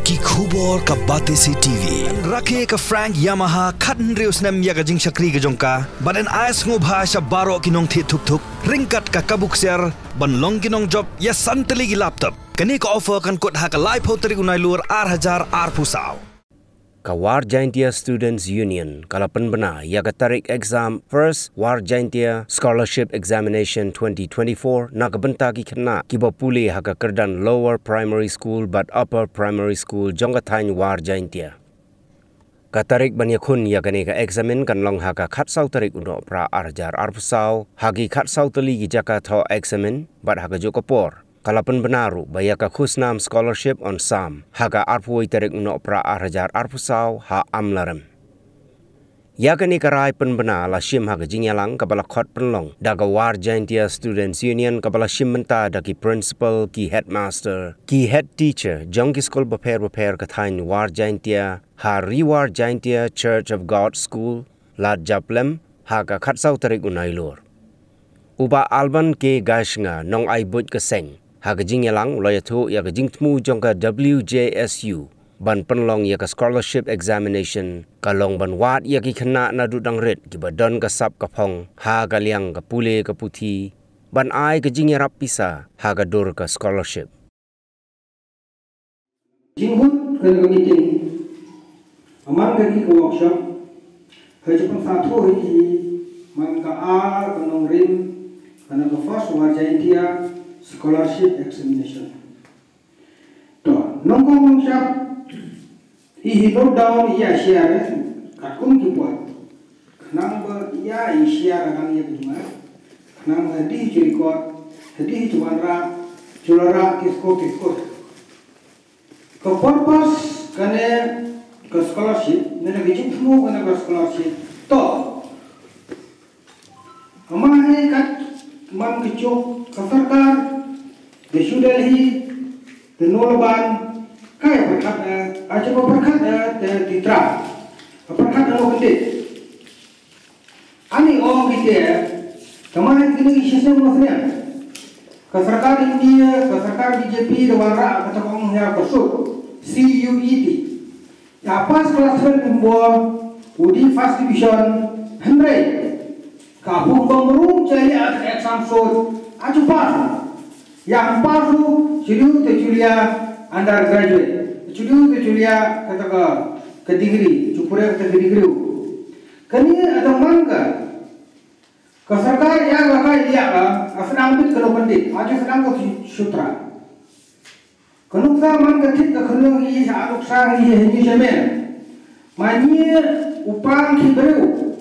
ki khubor ka bate si TV rakhe ka Frank Yamaha khatn reus nam ya ka jing shakri ka jongka baden ais ngo bhasha baro kinong thi thuk thuk ringkat ka kabuk ser ban long kinong job ya santali gi laptop kani ka offer kan kot ha ka live hotari unai lur 8000 ar pusau ka War Jaintia Students Union kalapan bena ya ka tarik exam first War Jaintia Scholarship Examination 2024 na kabenta ki khna ki bapuli ha ka kerdan lower primary school but upper primary school jongathain War Jaintia ka tarik banya khun ya kani ka examin kan long ha ka khat sau tarik uno pra arjar arpusau ha ki khat sau tali ki jaka tho examin but ha ka jokopor kalapan benaru baya ka khusnam scholarship on sam haga arpuai tarik no pra arhajar arpusau ha amlarem ya kani karai pen bena la shim haga jingyalang kabala khot penlong daga War Jaintia Students Union kabala shim menta daki principal ki headmaster ki head teacher jong ki school baper ka thain War Jaintia ha Rewar Jaintia Church of God School la japlem haga khatsau tarik unailor uba alban ke gashnga nong ai but ka seng haga jingyalang loyatu ya ka jingtmu jongka WJSU ban penlong ya ka scholarship examination kalong ban wat ya ki khna na du dang ret ki badon ka sap ka phong ha ka liang ka pule ka puthi ban ai ka jingyarap pisa ha ka dur ka scholarship jinghut ka meeting amang ka ki workshop ha jepang sathu hi man ka a kanong rin kana ka first War Jaintia Scholarship Examination. To nongkong siap note down iya share kakum ki buat. Nang ba iya share kan iya cuma. Nang di record di cumanra culara kisko. Ka purpose kane ka scholarship nena bijin semua kana ka scholarship. To amai kat mam kecok ka sarkar de Delhi de Nolaban kaya perkat aja perkat de titra perkat lo gede ani om gitu kemarin kini isu maksudnya ka sarkar India ka sarkar BJP de wara kata kong ya besut CUET ya pas kelas 7 udi first division 100 Kapung pemurung cari exam short aju pas yang pasu cidu te Julia undergraduate cidu te Julia kata ke degree cupure ke degree kani ada mangga ke sarkar ya bakai dia sedang bit kalau pendek aju sedang ke sutra kenuksa mangga tik ke kenung i aluksa i ni semen mani upang kibreu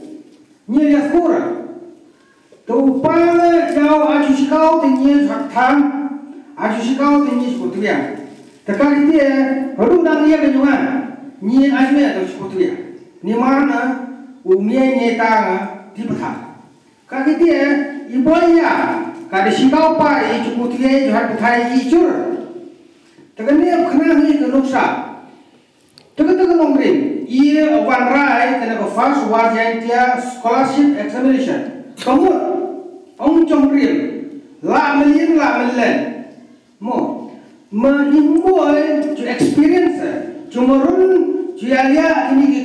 ni ya skura tu pala jauh aju sikau tinggi saktan aju sikau tinggi sekutuya tekali dia baru nang dia kejuan ni asme atau sekutuya ni mana umia nyeta di petang kaki dia iboya kadi sikau pa i sekutuya jual petai icur tekan dia kena ni kenuksa tekan nombrin ia wan rai kena ke first War Jaintia Scholarship Examination kamu ông trong riêng lạ mình mo menimbuai to experience cumurun jualia ini ki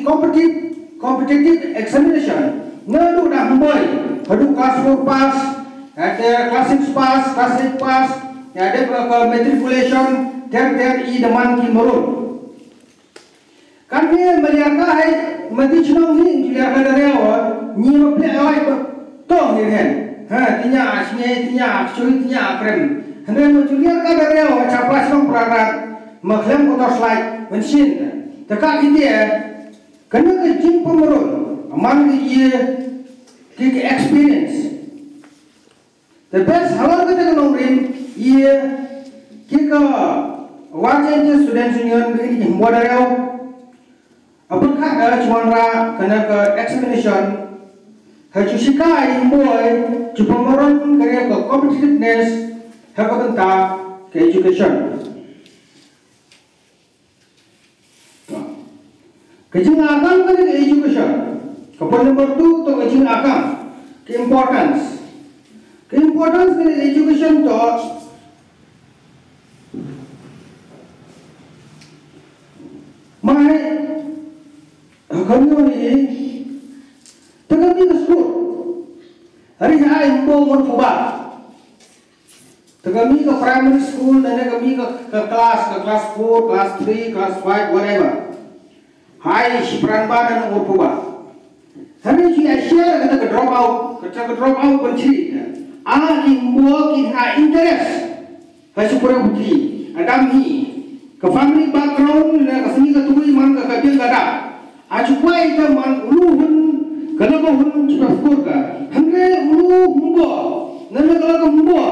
competitive examination ngadu dah boy hadu class 4 pass ada class 6 pass class 8 pass ada matriculation ter i deman ki murun kan dia meliaka hai mati cunong ni jualia dari awal ni maple awal tong ni kan tinya asnya tinya akcui tinya akrem hendak menjuliar kadar reo capas nong prarat maklem kotor slide mensin teka kita kena kecing pemurun amang dia kiki experience the best halal kita kena ngrin ia kika War Jaintia Students Union begini himbuan reo apakah ada cumanra kena ke examination haju sikai boy cuba meron kerja ke competitiveness hak tentang ke education kejeng akam ke education kepada nomor 2 to kejeng akam ke importance ke education to mai kami ni tengah ni sekolah hari ini mau berubah tengah ni ke primary school dan kami ke kelas 4 kelas 3 kelas 5 whatever hai si peranba dan berubah hari ini Asia kita ke drop out pencuri imbo kita interest hai supaya putri adam ni ke family background na kasini ka tuwi man ka kabiang kada ajukwai ta man uluhun kalagahun chupafkur ka hangre ulu humbo nana kalaga humbo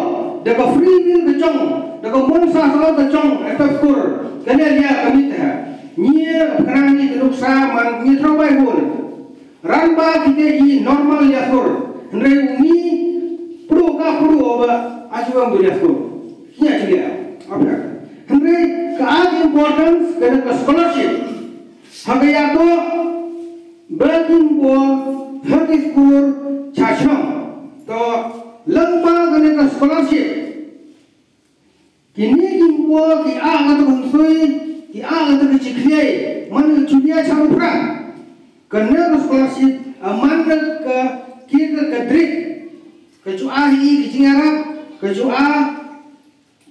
daga free will ka chong daga monsa sa ka chong atafkur kanya dia kamita nia kanani kanuksa man ni trabai hol ranba kite I normal ya fur hangre umi puru oba ajuang dia fur kia dia apa hangre kaag importance kena ke scholarship hagaya to baking bo hati school chacham to langpa kena ke scholarship kini kimbo ki aga to unsui ki aga to chikhe man chudia chamupra kena ke scholarship aman ke kira ke drik ke juahi ke jingarap ke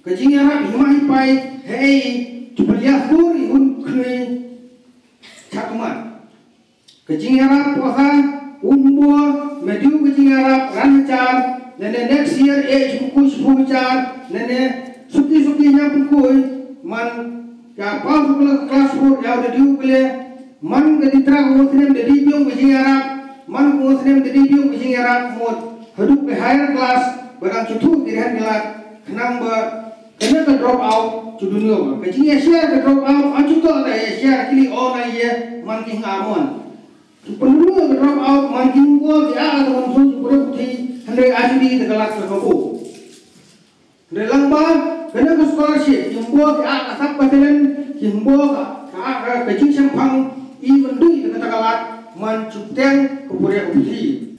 ke jingarap himahi pai hey cupliah pur ihun kri cakman kejing Arab puasa umbo mediu kejing Arab rancar nene next year age buku 10 jar nene suki-sukinya buku man ya pas kelas 4 ya udah diubele man keditra muslim jadi biung kejing Arab man muslim jadi biung kejing Arab mod hidup ke higher class barang cutu dirihan gelak kenang kena ke drop out to dunia kecing Asia ke drop out anju to ada Asia kili on aye manking amon perlu ke drop out manking go dia ada monsun berarti hendak ajudi de kelas ke kapu de lamba kena ke scholarship jumbo ke asap patelen jumbo ka kecing sampang even dui de kata kalat man cuteng ke pura putih